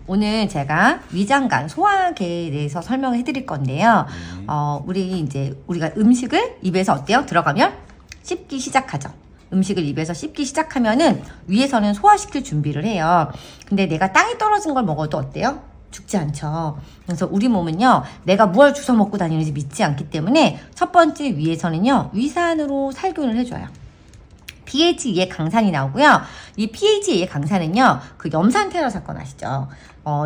오늘 제가 위장관 소화계에 대해서 설명을 해드릴 건데요. 우리가 음식을 입에서 어때요? 들어가면 씹기 시작하죠. 음식을 입에서 씹기 시작하면은 위에서는 소화시킬 준비를 해요. 근데 내가 땅에 떨어진 걸 먹어도 어때요? 죽지 않죠. 그래서 우리 몸은요, 내가 뭘 주워 먹고 다니는지 믿지 않기 때문에 첫 번째 위에서는요, 위산으로 살균을 해줘요. pH2의 강산이 나오고요. 이 pH2의 강산은요, 그 염산테러 사건 아시죠?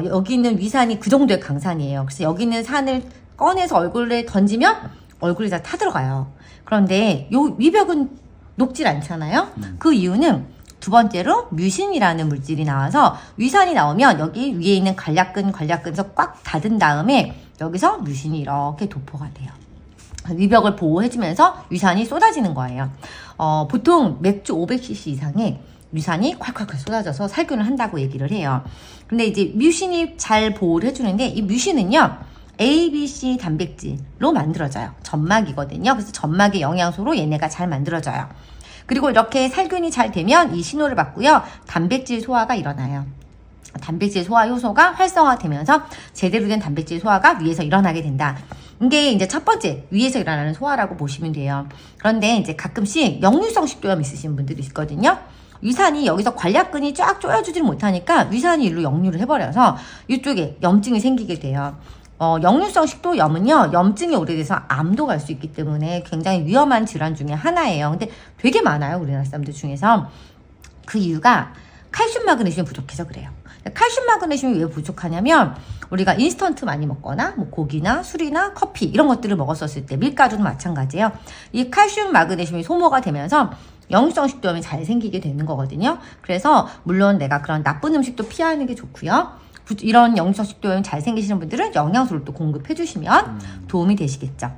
여기 있는 위산이 그 정도의 강산이에요. 그래서 여기 있는 산을 꺼내서 얼굴에 던지면 얼굴이 다 타들어가요. 그런데 요 위벽은 녹질 않잖아요. 그 이유는 두 번째로 뮤신이라는 물질이 나와서 위산이 나오면 여기 위에 있는 관략근에서 꽉 닫은 다음에 여기서 뮤신이 이렇게 도포가 돼요. 위벽을 보호해주면서 위산이 쏟아지는 거예요. 보통 맥주 500cc 이상의 위산이 콸콸콸 쏟아져서 살균을 한다고 얘기를 해요. 근데 이제 뮤신이 잘 보호를 해주는데 이 뮤신은요, ABC 단백질로 만들어져요. 점막이거든요. 그래서 점막의 영양소로 얘네가 잘 만들어져요. 그리고 이렇게 살균이 잘 되면 이 신호를 받고요, 단백질 소화가 일어나요. 단백질 소화 효소가 활성화되면서 제대로 된 단백질 소화가 위에서 일어나게 된다. 이게 이제 첫 번째 위에서 일어나는 소화라고 보시면 돼요. 그런데 이제 가끔씩 역류성 식도염 있으신 분들이 있거든요. 위산이 여기서 관략근이 쫙 조여주질 못하니까 위산이 일로 역류를 해버려서 이쪽에 염증이 생기게 돼요. 역류성 식도염은요, 염증이 오래돼서 암도 갈 수 있기 때문에 굉장히 위험한 질환 중에 하나예요. 근데 되게 많아요, 우리나라 사람들 중에서. 그 이유가 칼슘 마그네슘이 부족해서 그래요. 칼슘 마그네슘이 왜 부족하냐면, 우리가 인스턴트 많이 먹거나 뭐 고기나 술이나 커피 이런 것들을 먹었었을 때, 밀가루도 마찬가지예요. 이 칼슘 마그네슘이 소모가 되면서 역류성 식도염이 잘 생기게 되는 거거든요. 그래서 물론 내가 그런 나쁜 음식도 피하는 게 좋고요. 이런 역류성 식도염이 잘 생기시는 분들은 영양소를 또 공급해 주시면 도움이 되시겠죠.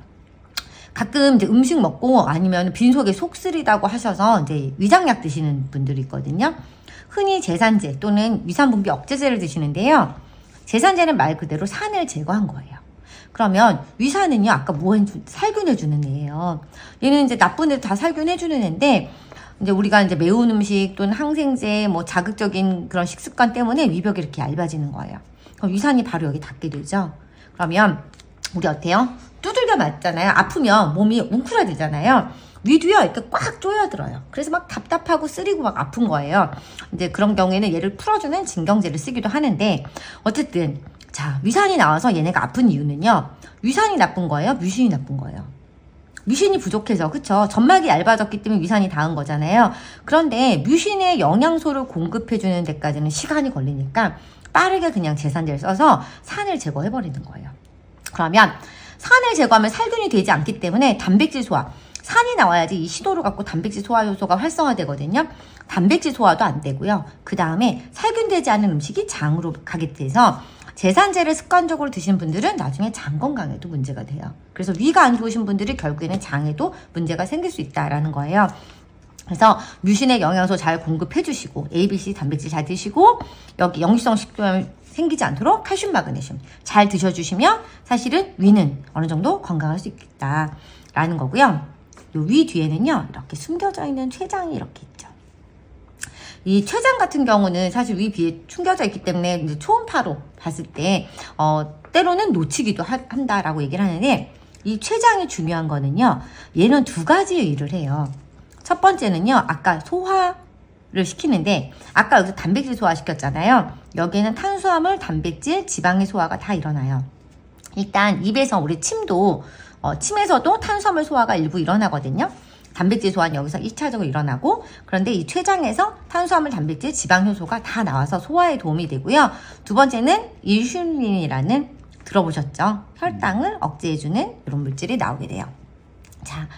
가끔 이제 음식 먹고 아니면 빈속에 속 쓰리다고 하셔서 이제 위장약 드시는 분들이 있거든요. 흔히 제산제 또는 위산 분비 억제제를 드시는데요. 제산제는 말 그대로 산을 제거한 거예요. 그러면 위산은요, 아까 살균해주는 애예요. 얘는 이제 나쁜 애도 다 살균해주는 애인데, 이제 우리가 이제 매운 음식 또는 항생제, 뭐 자극적인 그런 식습관 때문에 위벽이 이렇게 얇아지는 거예요. 그럼 위산이 바로 여기 닿게 되죠. 그러면 우리 어때요? 두들겨 맞잖아요. 아프면 몸이 웅크라들잖아요. 위도요, 이렇게 꽉 조여들어요. 그래서 막 답답하고 쓰리고 막 아픈 거예요. 이제 그런 경우에는 얘를 풀어주는 진경제를 쓰기도 하는데, 어쨌든 자, 위산이 나와서 얘네가 아픈 이유는요, 위산이 나쁜 거예요? 뮤신이 나쁜 거예요? 뮤신이 부족해서, 그쵸? 점막이 얇아졌기 때문에 위산이 닿은 거잖아요. 그런데 뮤신의 영양소를 공급해주는 데까지는 시간이 걸리니까 빠르게 그냥 제산제를 써서 산을 제거해버리는 거예요. 그러면 산을 제거하면 살균이 되지 않기 때문에 단백질 소화, 산이 나와야지 이 시도를 갖고 단백질 소화 효소가 활성화되거든요. 단백질 소화도 안 되고요. 그 다음에 살균되지 않은 음식이 장으로 가게 돼서 제산제를 습관적으로 드시는 분들은 나중에 장 건강에도 문제가 돼요. 그래서 위가 안 좋으신 분들이 결국에는 장에도 문제가 생길 수 있다라는 거예요. 그래서 뮤신의 영양소 잘 공급해 주시고, ABC 단백질 잘 드시고, 여기 역류성 식도염 생기지 않도록 칼슘 마그네슘 잘 드셔주시면 사실은 위는 어느 정도 건강할 수 있겠다라는 거고요. 요 위 뒤에는요, 이렇게 숨겨져 있는 췌장이 이렇게 있죠. 이 췌장 같은 경우는 사실 위 비에 숨겨져 있기 때문에 이제 초음파로 봤을 때 때로는 놓치기도 한다라고 얘기를 하는데, 이 췌장이 중요한 거는요, 얘는 두 가지의 일을 해요. 첫 번째는요, 아까 소화를 시키는데, 아까 여기서 단백질 소화 시켰잖아요. 여기에는 탄수화물, 단백질, 지방의 소화가 다 일어나요. 일단 입에서 우리 침에서도 탄수화물 소화가 일부 일어나거든요. 단백질 소화는 여기서 1차적으로 일어나고, 그런데 이 췌장에서 탄수화물, 단백질, 지방 효소가 다 나와서 소화에 도움이 되고요. 두 번째는 인슐린이라는, 들어보셨죠? 혈당을 억제해주는 이런 물질이 나오게 돼요. 자,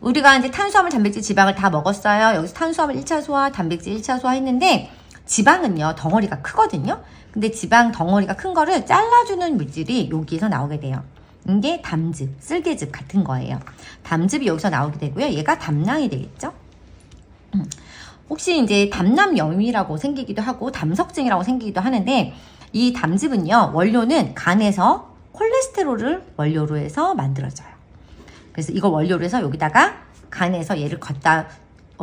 우리가 이제 탄수화물, 단백질, 지방을 다 먹었어요. 여기서 탄수화물 1차 소화, 단백질 1차 소화 했는데, 지방은요, 덩어리가 크거든요. 근데 지방 덩어리가 큰 거를 잘라주는 물질이 여기에서 나오게 돼요. 이게 담즙, 쓸개즙 같은 거예요. 담즙이 여기서 나오게 되고요. 얘가 담낭이 되겠죠? 혹시 이제 담남염이라고 생기기도 하고 담석증이라고 생기기도 하는데, 이 담즙은요, 원료는 간에서 콜레스테롤을 원료로 해서 만들어져요. 그래서 이걸 원료로 해서 여기다가 간에서 얘를 걷다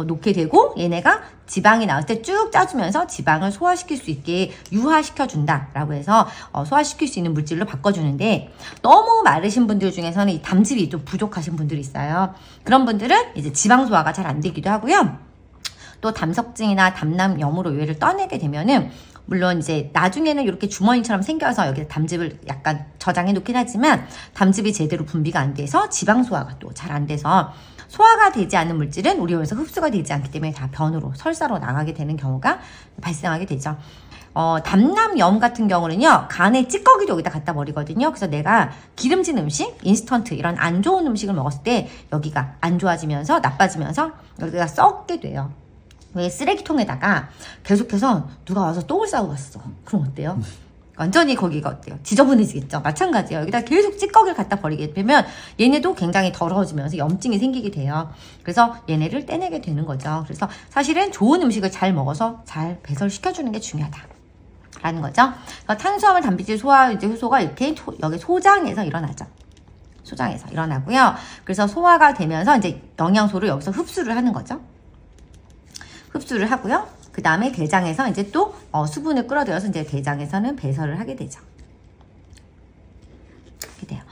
놓게 되고 얘네가 지방이 나올 때 쭉 짜주면서 지방을 소화시킬 수 있게 유화시켜준다라고 해서 소화시킬 수 있는 물질로 바꿔주는데 너무 마르신 분들 중에서는 이 담즙이 좀 부족하신 분들이 있어요. 그런 분들은 이제 지방 소화가 잘 안 되기도 하고요. 또 담석증이나 담남염으로 얘를 떠내게 되면은 물론 이제 나중에는 이렇게 주머니처럼 생겨서 여기에 담즙을 약간 저장해 놓긴 하지만 담즙이 제대로 분비가 안 돼서 지방 소화가 또 잘 안 돼서 소화가 되지 않는 물질은 우리 몸에서 흡수가 되지 않기 때문에 다 변으로 설사로 나가게 되는 경우가 발생하게 되죠. 담남염 같은 경우는요, 간에 찌꺼기도 여기다 갖다 버리거든요. 그래서 내가 기름진 음식, 인스턴트 이런 안 좋은 음식을 먹었을 때 여기가 안 좋아지면서 나빠지면서 여기가 썩게 돼요. 왜 쓰레기통에다가 계속해서 누가 와서 똥을 싸고 갔어. 그럼 어때요? 완전히 거기가 어때요? 지저분해지겠죠? 마찬가지예요. 여기다 계속 찌꺼기를 갖다 버리게 되면 얘네도 굉장히 더러워지면서 염증이 생기게 돼요. 그래서 얘네를 떼내게 되는 거죠. 그래서 사실은 좋은 음식을 잘 먹어서 잘 배설시켜주는 게 중요하다라는 거죠. 그러니까 탄수화물, 단백질, 소화 이제 효소가 이렇게 여기 소장에서 일어나죠. 소장에서 일어나고요. 그래서 소화가 되면서 이제 영양소를 여기서 흡수를 하는 거죠. 흡수를 하고요. 그 다음에 대장에서 이제 또 수분을 끌어들여서 이제 대장에서는 배설을 하게 되죠. 이렇게 돼요.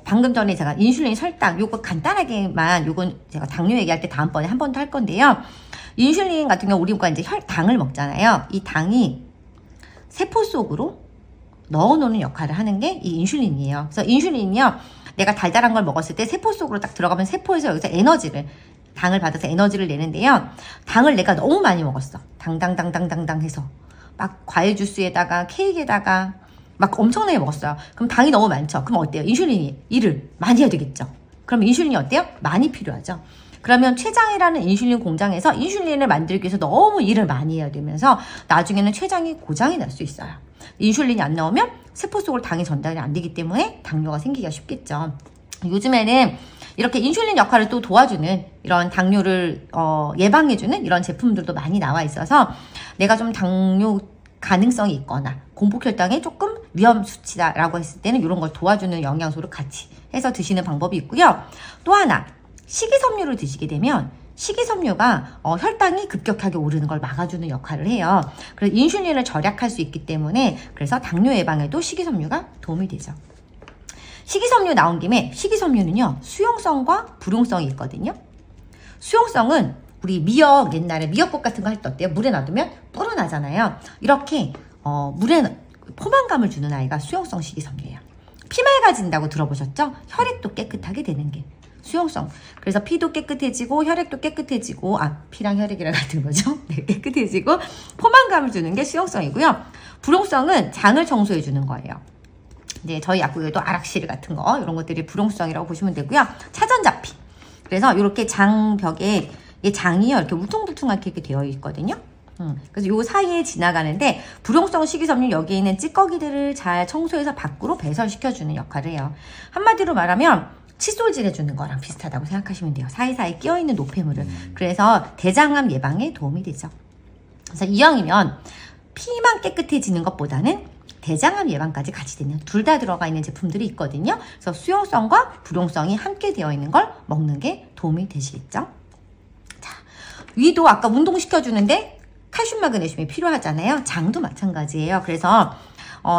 방금 전에 제가 인슐린, 설탕 요거 간단하게만 요건 제가 당뇨 얘기할 때 다음번에 한 번 더 할 건데요. 인슐린 같은 경우 우리가 이제 당을 먹잖아요. 이 당이 세포 속으로 넣어놓는 역할을 하는 게 이 인슐린이에요. 그래서 인슐린이요, 내가 달달한 걸 먹었을 때 세포 속으로 딱 들어가면 세포에서 여기서 당을 받아서 에너지를 내는데요. 당을 내가 너무 많이 먹었어. 당당당당당당 해서 막 과일 주스에다가 케이크에다가 막 엄청나게 먹었어요. 그럼 당이 너무 많죠. 그럼 어때요? 인슐린이 일을 많이 해야 되겠죠. 그럼 인슐린이 어때요? 많이 필요하죠. 그러면 췌장이라는 인슐린 공장에서 인슐린을 만들기 위해서 너무 일을 많이 해야 되면서 나중에는 췌장이 고장이 날 수 있어요. 인슐린이 안 나오면 세포 속으로 당이 전달이 안 되기 때문에 당뇨가 생기기가 쉽겠죠. 요즘에는 이렇게 인슐린 역할을 또 도와주는 이런 당뇨를 예방해주는 이런 제품들도 많이 나와 있어서 내가 좀 당뇨 가능성이 있거나 공복혈당에 조금 위험 수치다라고 했을 때는 이런 걸 도와주는 영양소를 같이 해서 드시는 방법이 있고요. 또 하나, 식이섬유를 드시게 되면 식이섬유가 혈당이 급격하게 오르는 걸 막아주는 역할을 해요. 그래서 인슐린을 절약할 수 있기 때문에 그래서 당뇨 예방에도 식이섬유가 도움이 되죠. 식이섬유 나온 김에 식이섬유는요, 수용성과 불용성이 있거든요. 수용성은 우리 미역, 옛날에 미역국 같은 거 할 때 어때요? 물에 놔두면 불어나잖아요. 이렇게 물에 포만감을 주는 아이가 수용성 식이섬유예요. 피 맑아진다고 들어보셨죠? 혈액도 깨끗하게 되는 게 수용성. 그래서 피도 깨끗해지고 혈액도 깨끗해지고, 피랑 혈액이랑 같은 거죠. 네, 깨끗해지고 포만감을 주는 게 수용성이고요. 불용성은 장을 청소해 주는 거예요. 이제 저희 약국에도 아락시르 같은 거 이런 것들이 불용성이라고 보시면 되고요. 차전자피. 그래서 이렇게 장벽에 이 장이요 이렇게 울퉁불퉁하게 이렇게 되어 있거든요. 그래서 요 사이에 지나가는데 불용성 식이섬유 여기에 있는 찌꺼기들을 잘 청소해서 밖으로 배설시켜주는 역할을 해요. 한마디로 말하면 칫솔질 해주는 거랑 비슷하다고 생각하시면 돼요. 사이사이 끼어있는 노폐물을. 그래서 대장암 예방에 도움이 되죠. 그래서 이왕이면 피만 깨끗해지는 것보다는 대장암 예방까지 같이 되는 둘 다 들어가 있는 제품들이 있거든요. 그래서 수용성과 불용성이 함께 되어 있는 걸 먹는 게 도움이 되시겠죠. 자, 위도 아까 운동시켜주는데 칼슘, 마그네슘이 필요하잖아요. 장도 마찬가지예요. 그래서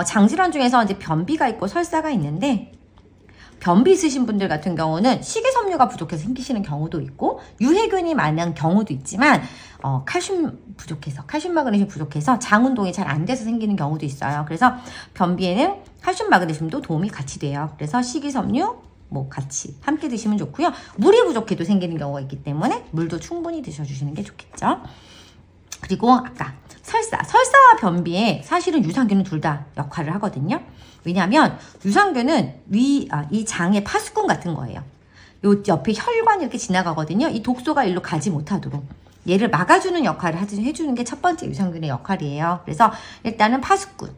장질환 중에서 이제 변비가 있고 설사가 있는데 변비 있으신 분들 같은 경우는 식이섬유가 부족해서 생기시는 경우도 있고 유해균이 많은 경우도 있지만 칼슘 부족해서 칼슘 마그네슘 부족해서 장 운동이 잘 안 돼서 생기는 경우도 있어요. 그래서 변비에는 칼슘 마그네슘도 도움이 같이 돼요. 그래서 식이섬유 같이 함께 드시면 좋고요. 물이 부족해도 생기는 경우가 있기 때문에 물도 충분히 드셔주시는 게 좋겠죠. 그리고 아까 설사와 변비에 사실은 유산균은 둘 다 역할을 하거든요. 왜냐하면 유산균은 이 장의 파수꾼 같은 거예요. 요 옆에 혈관이 이렇게 지나가거든요. 이 독소가 일로 가지 못하도록 얘를 막아주는 역할을 해주는 게 첫 번째 유산균의 역할이에요. 그래서 일단은 파수꾼.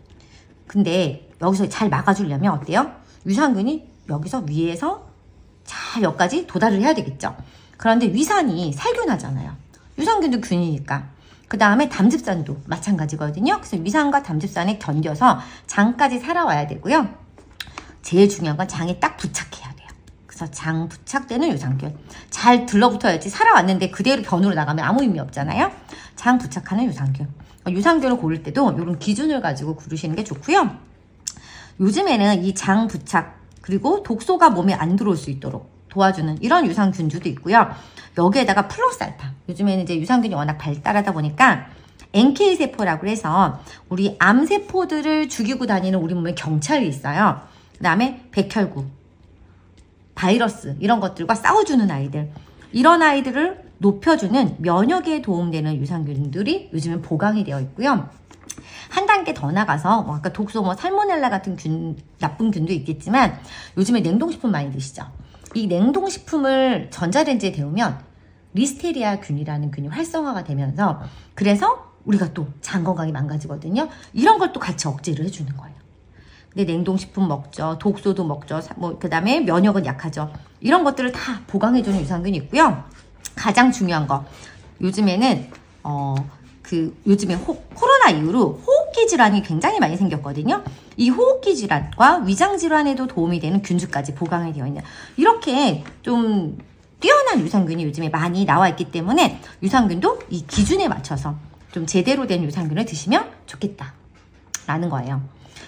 근데 여기서 잘 막아주려면 어때요? 유산균이 여기서 위에서 잘 여기까지 도달을 해야 되겠죠. 그런데 위산이 살균하잖아요. 유산균도 균이니까. 그 다음에 담즙산도 마찬가지거든요. 그래서 위산과 담즙산에 견뎌서 장까지 살아와야 되고요. 제일 중요한 건 장에 딱 부착해야 돼요. 그래서 장 부착되는 유산균. 잘 들러붙어야지. 살아왔는데 그대로 변으로 나가면 아무 의미 없잖아요. 장 부착하는 유산균. 유산균을 고를 때도 이런 기준을 가지고 고르시는 게 좋고요. 요즘에는 이 장 부착 그리고 독소가 몸에 안 들어올 수 있도록 도와주는 이런 유산균주도 있고요. 여기에다가 플러스 알파. 요즘에는 이제 유산균이 워낙 발달하다 보니까 NK세포라고 해서 우리 암세포들을 죽이고 다니는 우리 몸에 경찰이 있어요. 그 다음에 백혈구, 바이러스 이런 것들과 싸워주는 아이들. 이런 아이들을 높여주는 면역에 도움되는 유산균들이 요즘엔 보강이 되어 있고요. 한 단계 더 나가서 아까 독소, 살모넬라 같은 나쁜 균도 있겠지만 요즘에 냉동식품 많이 드시죠. 이 냉동식품을 전자레인지에 데우면 리스테리아 균이라는 균이 활성화가 되면서 그래서 우리가 또 장 건강이 망가지거든요. 이런 걸 또 같이 억제를 해주는 거예요. 근데 냉동식품 먹죠. 독소도 먹죠. 그 다음에 면역은 약하죠. 이런 것들을 다 보강해주는 유산균이 있고요. 가장 중요한 거. 요즘에는 요즘에 코로나 이후로 호흡기 질환이 굉장히 많이 생겼거든요. 이 호흡기 질환과 위장 질환에도 도움이 되는 균주까지 보강이 되어 있는 이렇게 좀 뛰어난 유산균이 요즘에 많이 나와 있기 때문에 유산균도 이 기준에 맞춰서 좀 제대로 된 유산균을 드시면 좋겠다라는 거예요.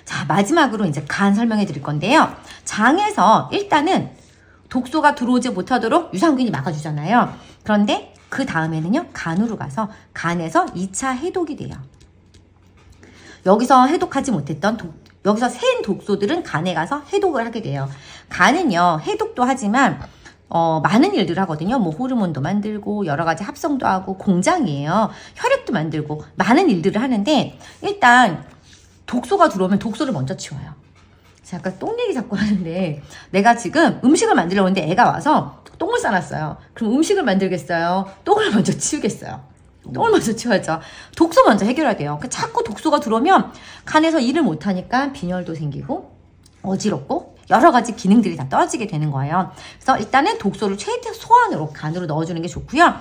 자, 마지막으로 이제 간 설명해 드릴 건데요. 장에서 일단은 독소가 들어오지 못하도록 유산균이 막아주잖아요. 그런데 그 다음에는요, 간으로 가서 간에서 2차 해독이 돼요. 여기서 해독하지 못했던 여기서 샌 독소들은 간에 가서 해독을 하게 돼요. 간은요, 해독도 하지만 많은 일들을 하거든요. 뭐 호르몬도 만들고 여러 가지 합성도 하고 공장이에요. 혈액도 만들고 많은 일들을 하는데 일단 독소가 들어오면 독소를 먼저 치워요. 제가 아까 똥 얘기 자꾸 하는데 내가 지금 음식을 만들려고 하는데 애가 와서 똥을 싸놨어요. 그럼 음식을 만들겠어요? 똥을 먼저 치우겠어요? 똥을 먼저 치워야죠. 독소 먼저 해결해야 돼요. 자꾸 독소가 들어오면 간에서 일을 못하니까 빈혈도 생기고 어지럽고 여러 가지 기능들이 다 떨어지게 되는 거예요. 그래서 일단은 독소를 최대 소한으로 간으로 넣어주는 게 좋고요.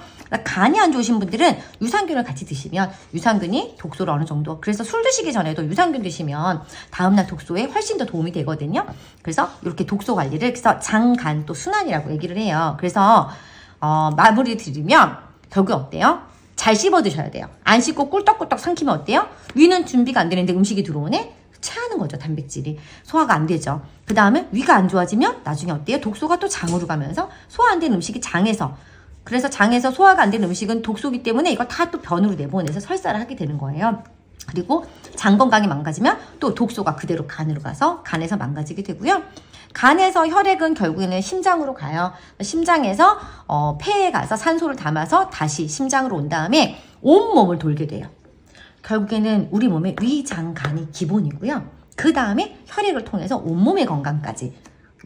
간이 안 좋으신 분들은 유산균을 같이 드시면 유산균이 독소를 어느 정도, 그래서 술 드시기 전에도 유산균 드시면 다음날 독소에 훨씬 더 도움이 되거든요. 그래서 이렇게 독소 관리를, 그래서 장, 간, 또 순환이라고 얘기를 해요. 그래서 마무리 드리면 결국 어때요? 잘 씹어 드셔야 돼요. 안 씹고 꿀떡꿀떡 삼키면 어때요? 위는 준비가 안 되는데 음식이 들어오네? 체하는 거죠. 단백질이 소화가 안 되죠. 그 다음에 위가 안 좋아지면 나중에 어때요? 독소가 또 장으로 가면서 소화 안 된 음식이 장에서, 그래서 장에서 소화가 안 된 음식은 독소기 때문에 이거 다 또 변으로 내보내서 설사를 하게 되는 거예요. 그리고 장 건강이 망가지면 또 독소가 그대로 간으로 가서 간에서 망가지게 되고요. 간에서 혈액은 결국에는 심장으로 가요. 심장에서 폐에 가서 산소를 담아서 다시 심장으로 온 다음에 온몸을 돌게 돼요. 결국에는 우리 몸에 위, 장, 간이 기본이고요. 그 다음에 혈액을 통해서 온몸의 건강까지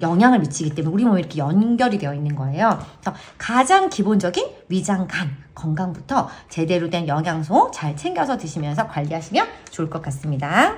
영향을 미치기 때문에 우리 몸에 이렇게 연결이 되어 있는 거예요. 그래서 가장 기본적인 위장, 간 건강부터 제대로 된 영양소 잘 챙겨서 드시면서 관리하시면 좋을 것 같습니다.